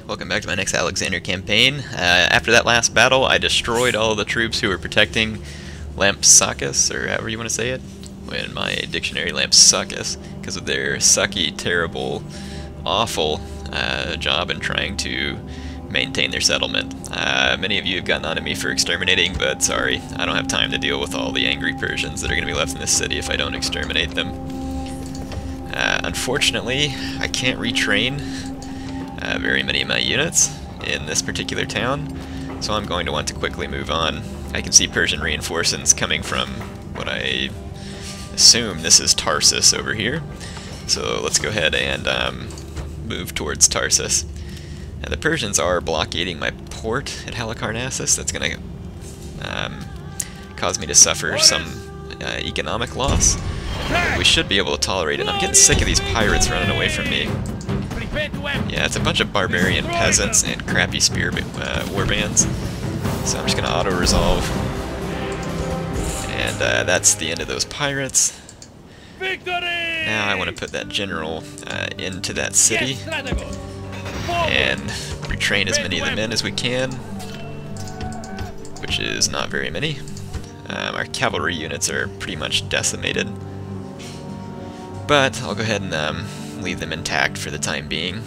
Welcome back to my next Alexander campaign. After that last battle, I destroyed all the troops who were protecting Lampsacus, or however you want to say it. In my dictionary, Lampsacus, because of their sucky, terrible, awful job in trying to maintain their settlement. Many of you have gotten on to me for exterminating, but sorry, I don't have time to deal with all the angry Persians that are going to be left in this city if I don't exterminate them. Unfortunately, I can't retrain very many of my units in this particular town, so I'm going to want to quickly move on. I can see Persian reinforcements coming from what I assume this is Tarsus over here, so let's go ahead and move towards Tarsus. Now, the Persians are blockading my port at Halicarnassus. That's going to cause me to suffer some economic loss. We should be able to tolerate it. I'm getting sick of these pirates running away from me. Yeah, it's a bunch of barbarian peasants and crappy spear warbands. So I'm just going to auto-resolve. And that's the end of those pirates. Now I want to put that general into that city and retrain as many of the men as we can, which is not very many. Our cavalry units are pretty much decimated, but I'll go ahead and leave them intact for the time being,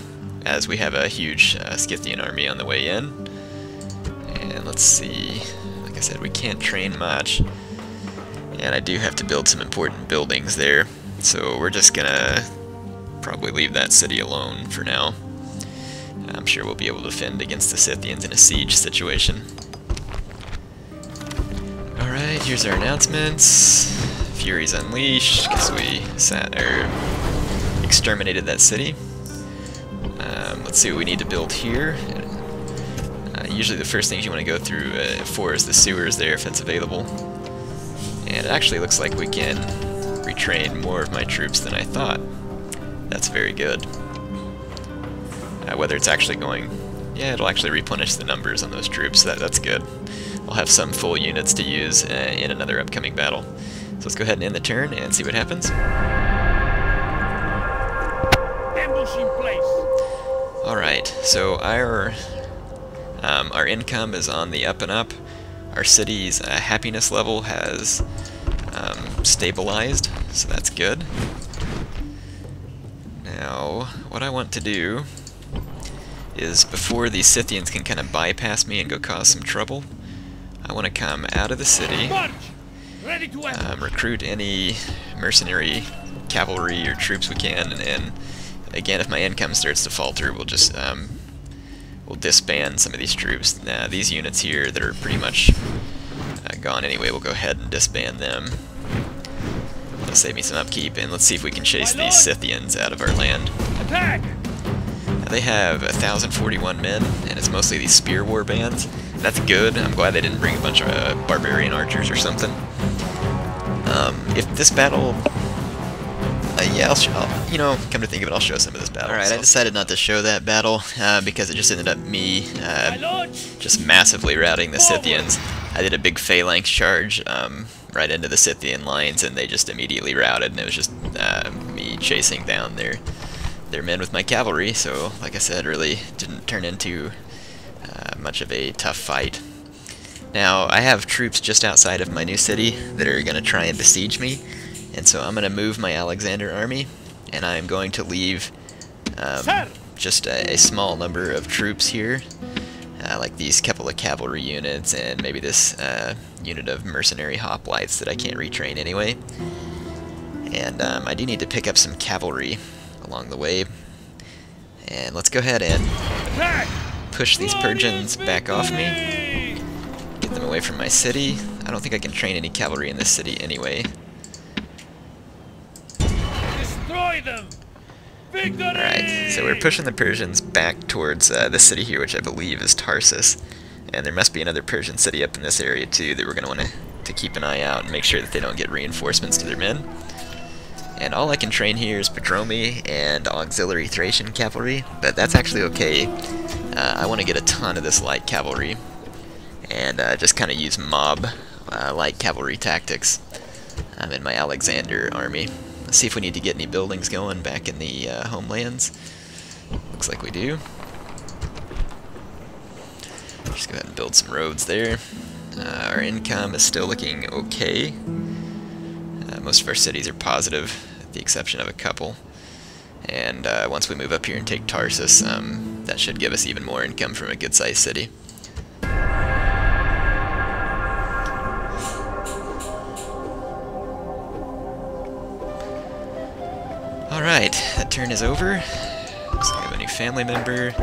as we have a huge Scythian army on the way in. And let's see, like I said, we can't train much, and I do have to build some important buildings there, so we're just gonna probably leave that city alone for now. I'm sure we'll be able to defend against the Scythians in a siege situation. Alright, here's our announcements. Furies unleashed, because we exterminated that city. Let's see what we need to build here. Usually the first things you want to go through for is the sewers there, if it's available. And it actually looks like we can retrain more of my troops than I thought. That's very good. Whether it's actually going... yeah, it'll actually replenish the numbers on those troops. That's good. I'll have some full units to use in another upcoming battle. So let's go ahead and end the turn and see what happens. Ambush in place. Alright, so our income is on the up and up. Our city's happiness level has stabilized, so that's good. Now, what I want to do is, before these Scythians can kind of bypass me and go cause some trouble, I want to come out of the city, recruit any mercenary cavalry or troops we can, and again, if my income starts to falter, we'll just we'll disband some of these troops. Now, these units here that are pretty much gone anyway, we'll go ahead and disband them. That'll save me some upkeep, and let's see if we can chase these Scythians out of our land. Attack! They have 1,041 men, and it's mostly these spear war bands. That's good. I'm glad they didn't bring a bunch of barbarian archers or something. If this battle... yeah, you know, come to think of it, I'll show some of this battle. Alright, so I decided not to show that battle, because it just ended up me just massively routing the Scythians. I did a big phalanx charge right into the Scythian lines, and they just immediately routed, and it was just me chasing down their men with my cavalry, so like I said, really didn't turn into much of a tough fight. Now, I have troops just outside of my new city that are going to try and besiege me, and so I'm going to move my Alexander army, and I'm going to leave just a small number of troops here, like these couple of cavalry units, and maybe this unit of mercenary hoplites that I can't retrain anyway. And I do need to pick up some cavalry along the way, and let's go ahead and push these Persians back off me, get them away from my city. I don't think I can train any cavalry in this city anyway. Destroy them. Victory! Alright, so we're pushing the Persians back towards the city here, which I believe is Tarsus, and there must be another Persian city up in this area too that we're going to want to keep an eye out and make sure that they don't get reinforcements to their men. And all I can train here is Prodromi and auxiliary Thracian cavalry, but that's actually okay. I want to get a ton of this light cavalry, and just kind of use mob light cavalry tactics in my Alexander army. Let's see if we need to get any buildings going back in the homelands. Looks like we do. Just go ahead and build some roads there. Our income is still looking okay. Most of our cities are positive, with the exception of a couple. And once we move up here and take Tarsus, that should give us even more income from a good-sized city. Alright, that turn is over. Looks like I have a new family member.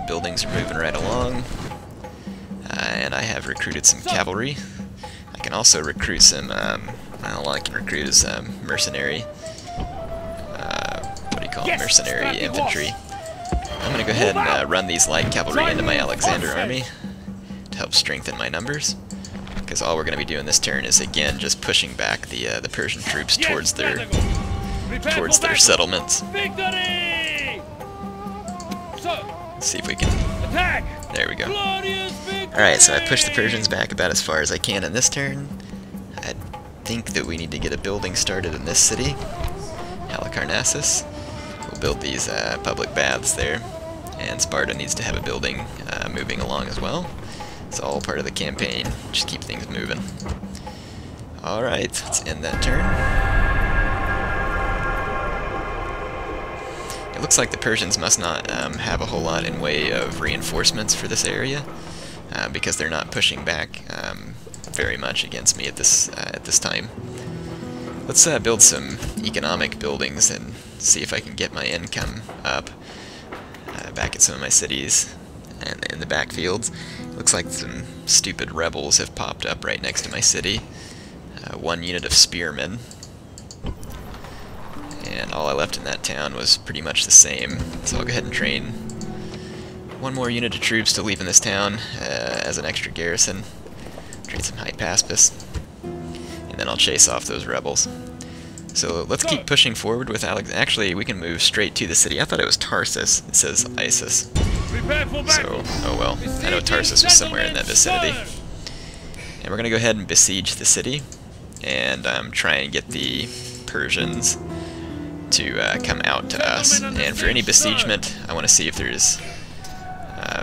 Buildings are moving right along. And I have recruited some cavalry. I can also recruit some, well, all I can recruit is mercenary. What do you call it? Mercenary infantry. I'm going to go ahead and run these light cavalry into my Alexander army to help strengthen my numbers. Because all we're going to be doing this turn is, again, just pushing back the Persian troops towards their settlements. Let's see if we can... There we go. Alright, so I pushed the Persians back about as far as I can in this turn. I think that we need to get a building started in this city, Halicarnassus. We'll build these public baths there, and Sparta needs to have a building moving along as well. It's all part of the campaign. Just keep things moving. Alright, let's end that turn. It looks like the Persians must not have a whole lot in way of reinforcements for this area, because they're not pushing back very much against me at this time. Let's build some economic buildings and see if I can get my income up back at some of my cities and in the backfields. Looks like some stupid rebels have popped up right next to my city. 1 unit of spearmen. And all I left in that town was pretty much the same, so I'll go ahead and train 1 more unit of troops to leave in this town as an extra garrison. Train some Hypaspis, and then I'll chase off those rebels. So let's keep pushing forward with Alex. Actually, we can move straight to the city. I thought it was Tarsus. It says Isis. So, oh well. I know Tarsus was somewhere in that vicinity. And we're going to go ahead and besiege the city, and try and get the Persians to come out to us. And for any besiegement, I want to see if there's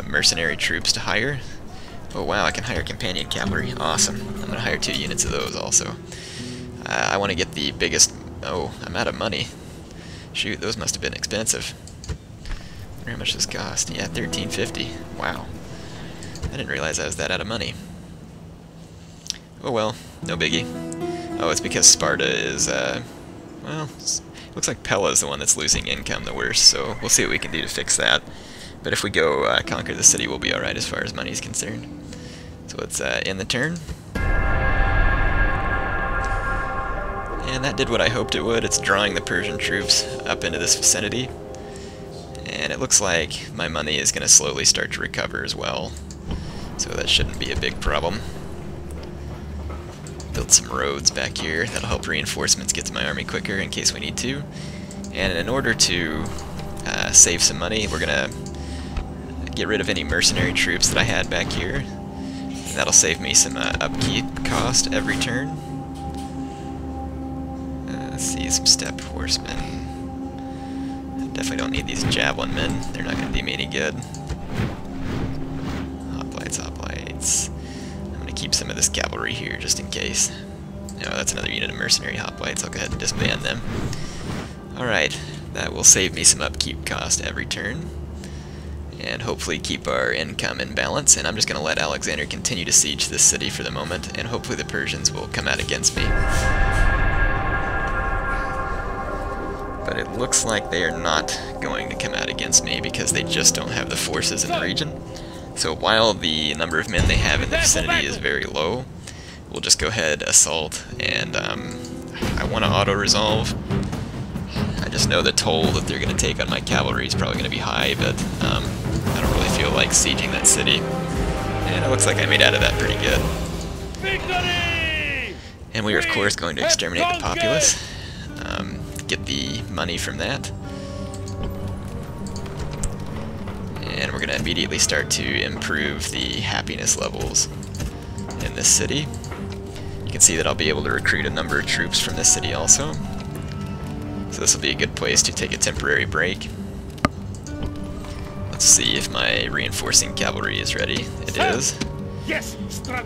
mercenary troops to hire. Oh wow, I can hire companion cavalry. Awesome. I'm going to hire 2 units of those also. I want to get the biggest... Oh, I'm out of money. Shoot, those must have been expensive. I wonder how much this cost. Yeah, $13.50. Wow. I didn't realize I was that out of money. Oh well, no biggie. Oh, it's because Sparta is, well, looks like Pella's the one that's losing income the worst, so we'll see what we can do to fix that. But if we go conquer the city, we'll be alright as far as money is concerned. So let's end the turn. And that did what I hoped it would. It's drawing the Persian troops up into this vicinity. And it looks like my money is going to slowly start to recover as well. So that shouldn't be a big problem. Build some roads back here. That'll help reinforcements get to my army quicker in case we need to. And in order to save some money, we're going to get rid of any mercenary troops that I had back here. And that'll save me some upkeep cost every turn. Let's see, some steppe horsemen. I definitely don't need these javelin men. They're not going to do me any good. Hoplites, hoplites. I'm going to keep some of this cavalry here just in case. No, that's another unit of mercenary hoplites. I'll go ahead and disband them. Alright, that will save me some upkeep cost every turn. And hopefully keep our income in balance. And I'm just going to let Alexander continue to siege this city for the moment. And hopefully the Persians will come out against me. But it looks like they are not going to come out against me because they just don't have the forces in the region. So while the number of men they have in the vicinity is very low, we'll just go ahead, assault, and I want to auto-resolve. I just know the toll that they're going to take on my cavalry is probably going to be high, but I don't really feel like sieging that city. And it looks like I made out of that pretty good. Victory! And we are, of course, going to exterminate the populace. Get the money from that. And we're going to immediately start to improve the happiness levels in this city. You can see that I'll be able to recruit a number of troops from this city also. So this will be a good place to take a temporary break. Let's see if my reinforcing cavalry is ready. It is. Yes,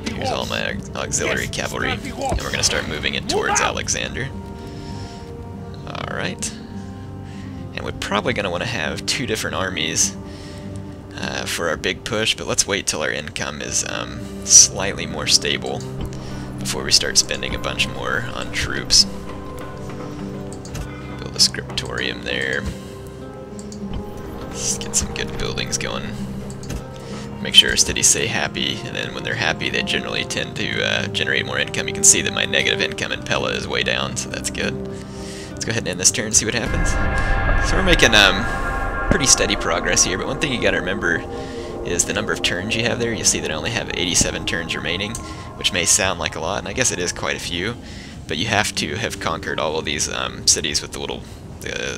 Here's all my auxiliary cavalry, and we're going to start moving it towards Alexander. Alright. And we're probably going to want to have 2 different armies for our big push, but let's wait till our income is slightly more stable before we start spending a bunch more on troops. Build a scriptorium there. Let's get some good buildings going. Make sure our cities stay happy, and then when they're happy they generally tend to generate more income. You can see that my negative income in Pella is way down, so that's good. Let's go ahead and end this turn and see what happens. So we're making pretty steady progress here, but one thing you gotta remember is the number of turns you have there. You see that I only have 87 turns remaining, which may sound like a lot, and I guess it is quite a few, but you have to have conquered all of these cities with the little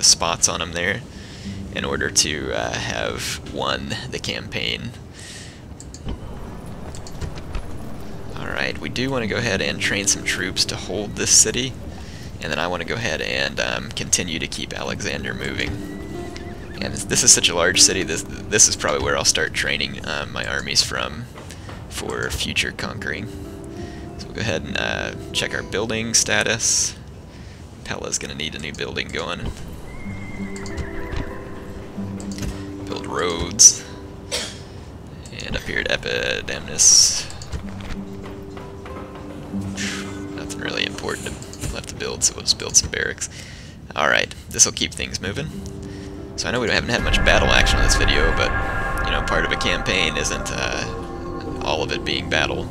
spots on them there in order to have won the campaign. Alright, we do want to go ahead and train some troops to hold this city, and then I want to go ahead and continue to keep Alexander moving. And this is such a large city, this is probably where I'll start training my armies from for future conquering. So we'll go ahead and check our building status. Pella's going to need a new building going. Build roads. And up here at Epidamnus, nothing really important left to build, so we'll just build some barracks. Alright, this will keep things moving. So I know we haven't had much battle action in this video, but, you know, part of a campaign isn't all of it being battle.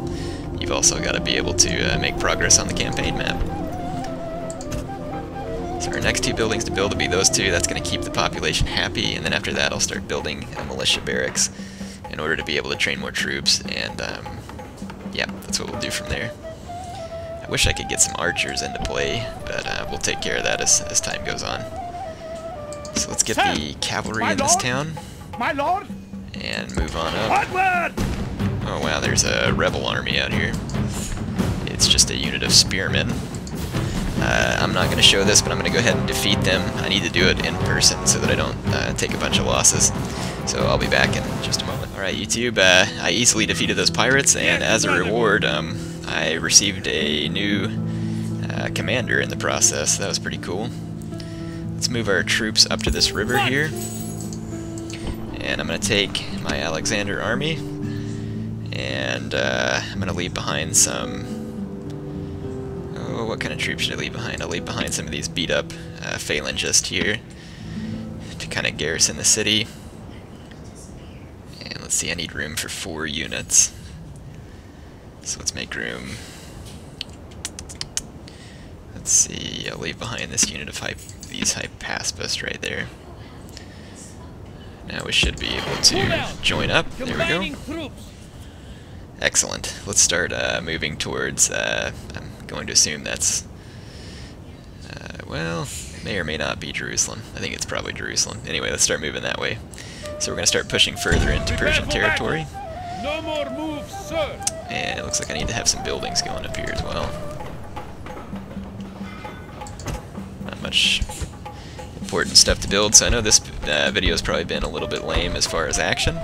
You've also got to be able to make progress on the campaign map. So our next 2 buildings to build will be those 2. That's going to keep the population happy, and then after that I'll start building a militia barracks in order to be able to train more troops, and yeah, that's what we'll do from there. I wish I could get some archers into play, but we'll take care of that as time goes on. So let's get the cavalry in this town, my lord, and move on up. Oh wow, there's a rebel army out here. It's just a unit of spearmen. I'm not going to show this, but I'm going to go ahead and defeat them. I need to do it in person so that I don't take a bunch of losses. So I'll be back in just a moment. Alright YouTube, I easily defeated those pirates, and as a reward, I received a new commander in the process. That was pretty cool. Let's move our troops up to this river here, and I'm going to take my Alexander army, and I'm going to leave behind some... Oh, what kind of troops should I leave behind? I'll leave behind some of these beat up phalangists here to kind of garrison the city. And let's see, I need room for 4 units. So let's make room. Let's see, I'll leave behind this unit of these Hypaspist right there. Now we should be able to join up. There we go. Excellent. Let's start moving towards, I'm going to assume that's, well, may or may not be Jerusalem. I think it's probably Jerusalem. Anyway, let's start moving that way. So we're going to start pushing further into Persian territory. No more moves, sir. And it looks like I need to have some buildings going up here as well. Not much important stuff to build, so I know this video has probably been a little bit lame as far as action,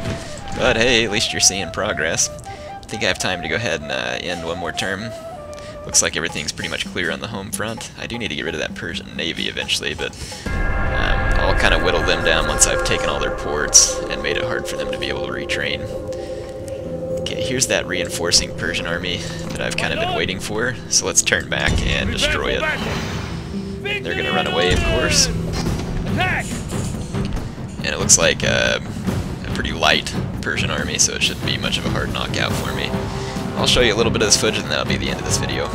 but hey, at least you're seeing progress. I think I have time to go ahead and end one more term. Looks like everything's pretty much clear on the home front. I do need to get rid of that Persian navy eventually, but I'll kind of whittle them down once I've taken all their ports and made it hard for them to be able to retrain. Okay, here's that reinforcing Persian army that I've kind of been waiting for, so let's turn back and destroy it. They're going to run away, of course. And it looks like a pretty light Persian army, so it shouldn't be much of a hard knockout for me. I'll show you a little bit of this footage, and that'll be the end of this video.